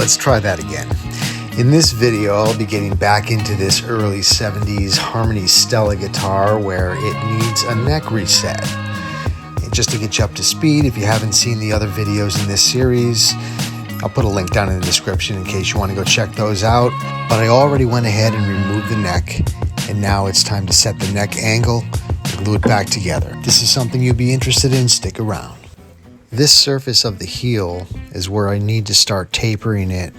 Let's try that again. In this video, I'll be getting back into this early 70s Harmony Stella guitar where it needs a neck reset. And just to get you up to speed, if you haven't seen the other videos in this series, I'll put a link down in the description in case you want to go check those out. But I already went ahead and removed the neck, and now it's time to set the neck angle and glue it back together. If this is something you'd be interested in, stick around. This surface of the heel is where I need to start tapering it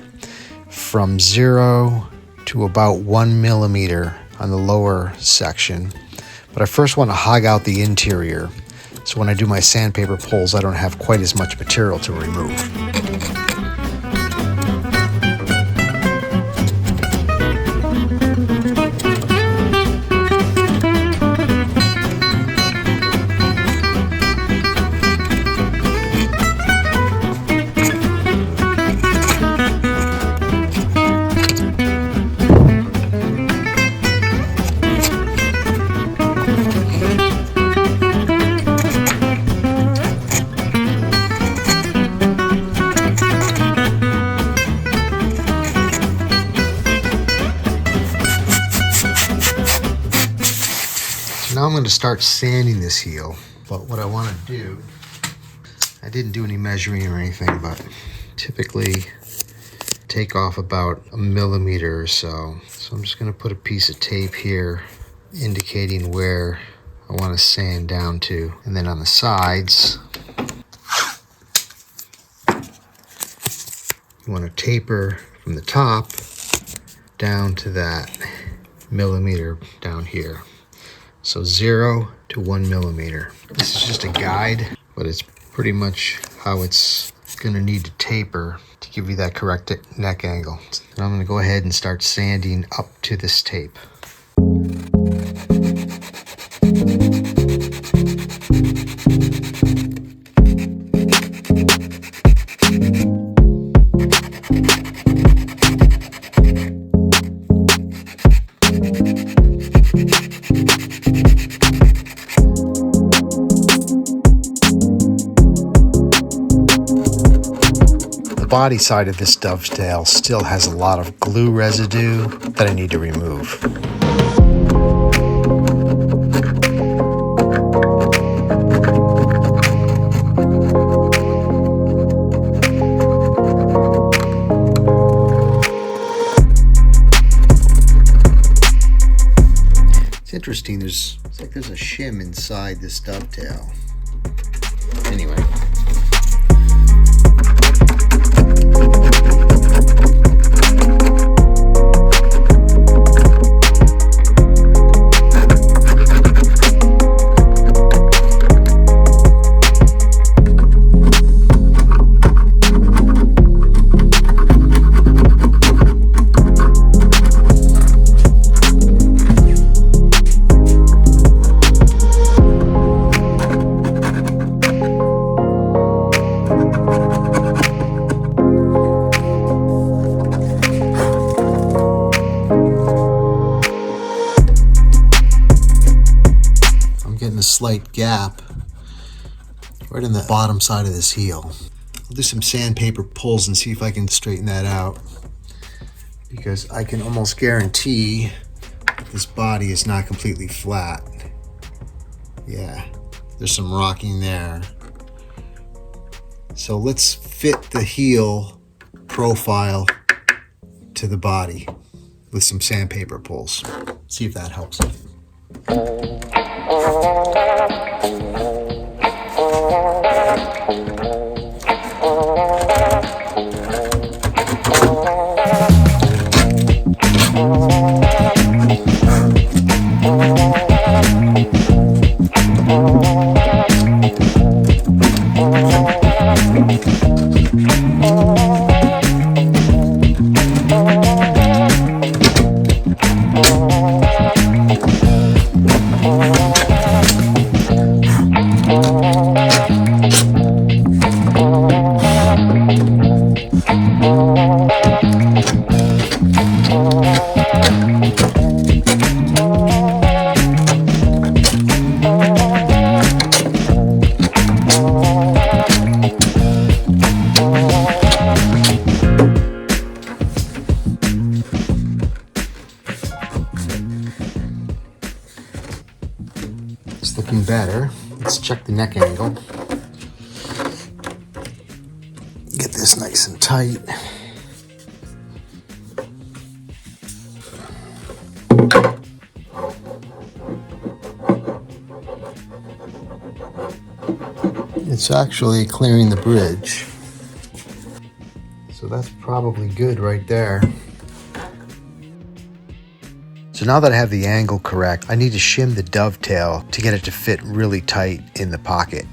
from 0 to about 1 millimeter on the lower section. But I first want to hog out the interior, so when I do my sandpaper pulls, I don't have quite as much material to remove. Now I'm going to start sanding this heel, but what I want to do, I didn't do any measuring or anything, but typically take off about 1 millimeter or so. So I'm just going to put a piece of tape here indicating where I want to sand down to. And then on the sides, you want to taper from the top down to that millimeter down here. So 0 to 1 millimeter. This is just a guide, but it's pretty much how it's gonna need to taper to give you that correct neck angle. And I'm gonna go ahead and start sanding up to this tape. The body side of this dovetail still has a lot of glue residue that I need to remove. It's interesting, it's like there's a shim inside this dovetail. Anyway. A slight gap right in the bottom side of this heel. I'll do some sandpaper pulls and see if I can straighten that out, because I can almost guarantee this body is not completely flat. Yeah, there's some rocking there. So let's fit the heel profile to the body with some sandpaper pulls. See if that helps. That's looking better. Let's check the neck angle. Get this nice and tight. It's actually clearing the bridge. So that's probably good right there. So now that I have the angle correct, I need to shim the dovetail to get it to fit really tight in the pocket.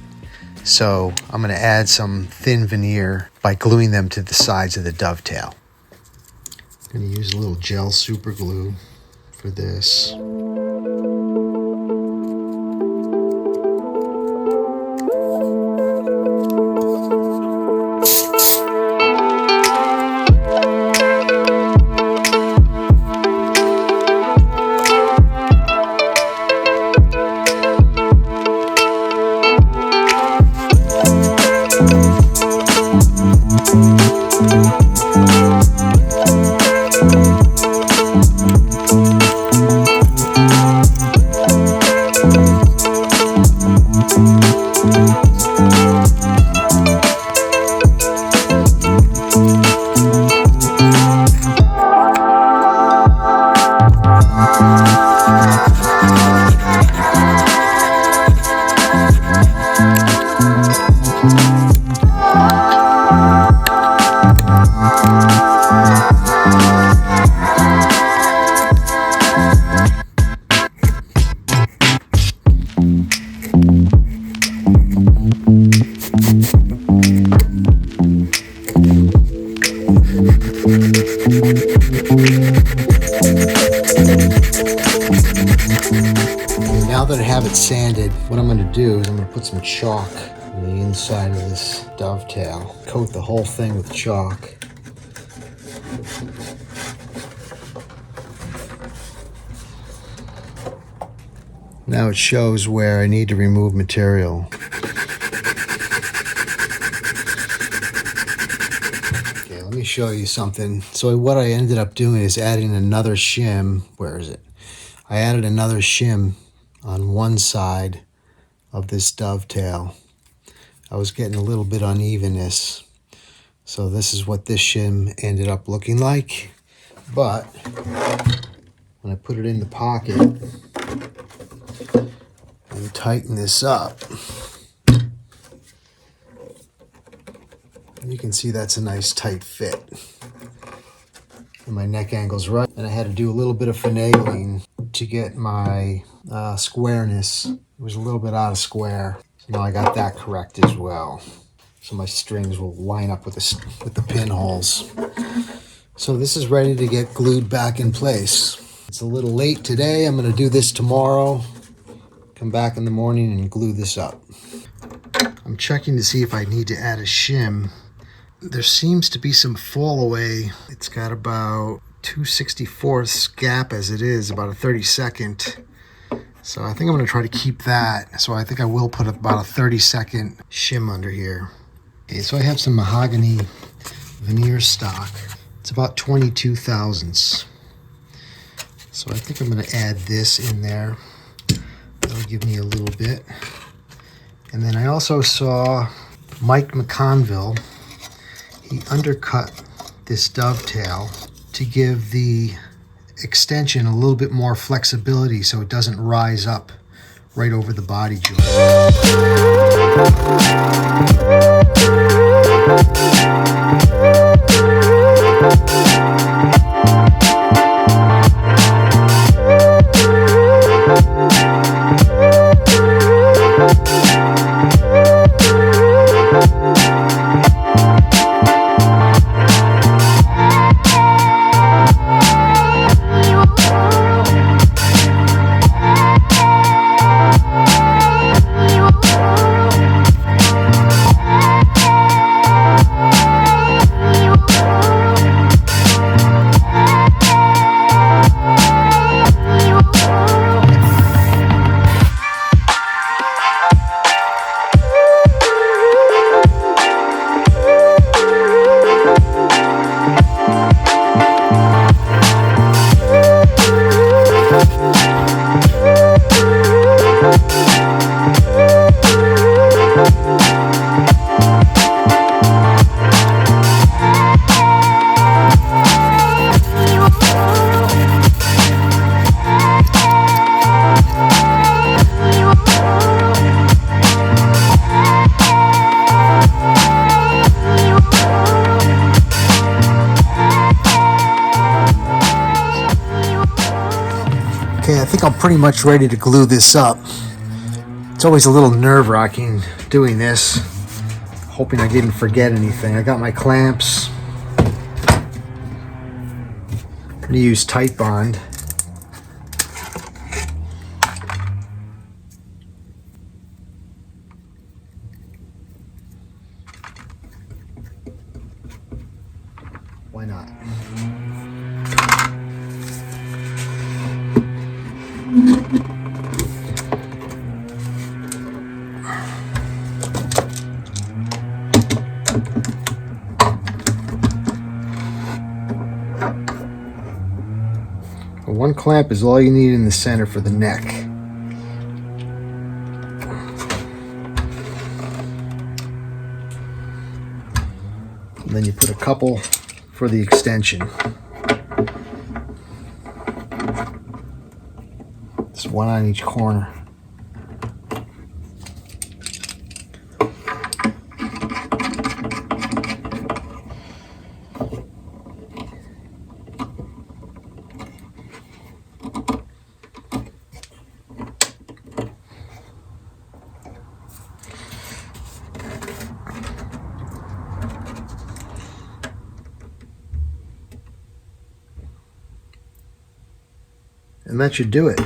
So I'm going to add some thin veneer by gluing them to the sides of the dovetail. I'm going to use a little gel super glue for this. Now that I have it sanded, what I'm going to do is I'm going to put some chalk on the inside of this dovetail. Coat the whole thing with chalk. Now it shows where I need to remove material. Okay, let me show you something. So what I ended up doing is adding another shim. Where is it? I added another shim on one side of this dovetail. I was getting a little bit unevenness. So this is what this shim ended up looking like. But when I put it in the pocket and tighten this up, you can see that's a nice tight fit. And my neck angle's right. And I had to do a little bit of finagling to get my squareness. It was a little bit out of square. So now I got that correct as well. So my strings will line up with the pinholes. So this is ready to get glued back in place. It's a little late today. I'm going to do this tomorrow. Come back in the morning and glue this up. I'm checking to see if I need to add a shim. There seems to be some fall away. It's got about 2/64 gap as it is, about a 32nd. So I think I'm going to try to keep that. So I think I will put about a 32nd shim under here. Okay, so I have some mahogany veneer stock. It's about 22 thousandths. So I think I'm going to add this in there. That'll give me a little bit. And then I also saw Mike McConville. He undercut this dovetail to give the extension a little bit more flexibility so it doesn't rise up right over the body joint. think I'm pretty much ready to glue this up. It's always a little nerve-wracking doing this, hoping I didn't forget anything. I got my clamps. I'm going to use Tight Bond. Why not? One clamp is all you need in the center for the neck. And then you put a couple for the extension. Just one on each corner. And that should do it. You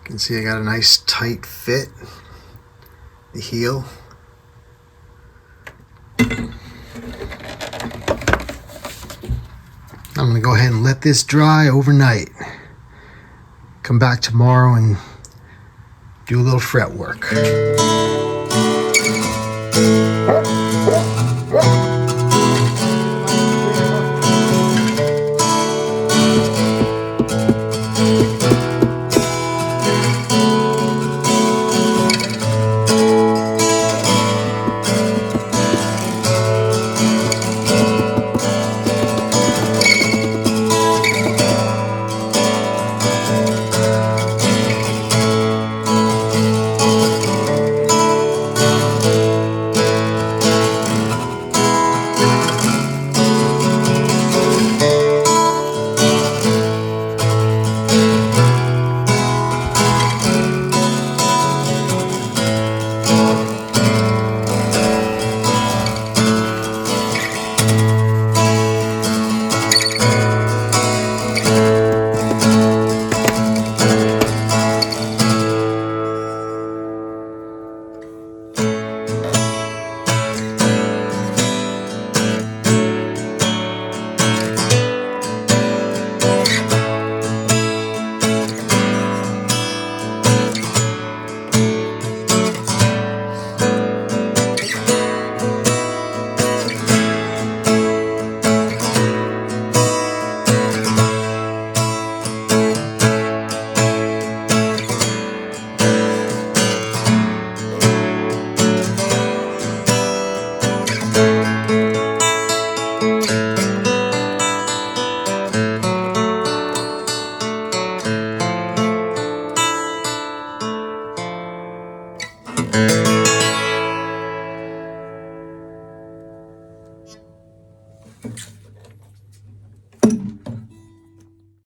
can see I got a nice tight fit, the heel. I'm going to go ahead and let this dry overnight. Come back tomorrow and do a little fret work.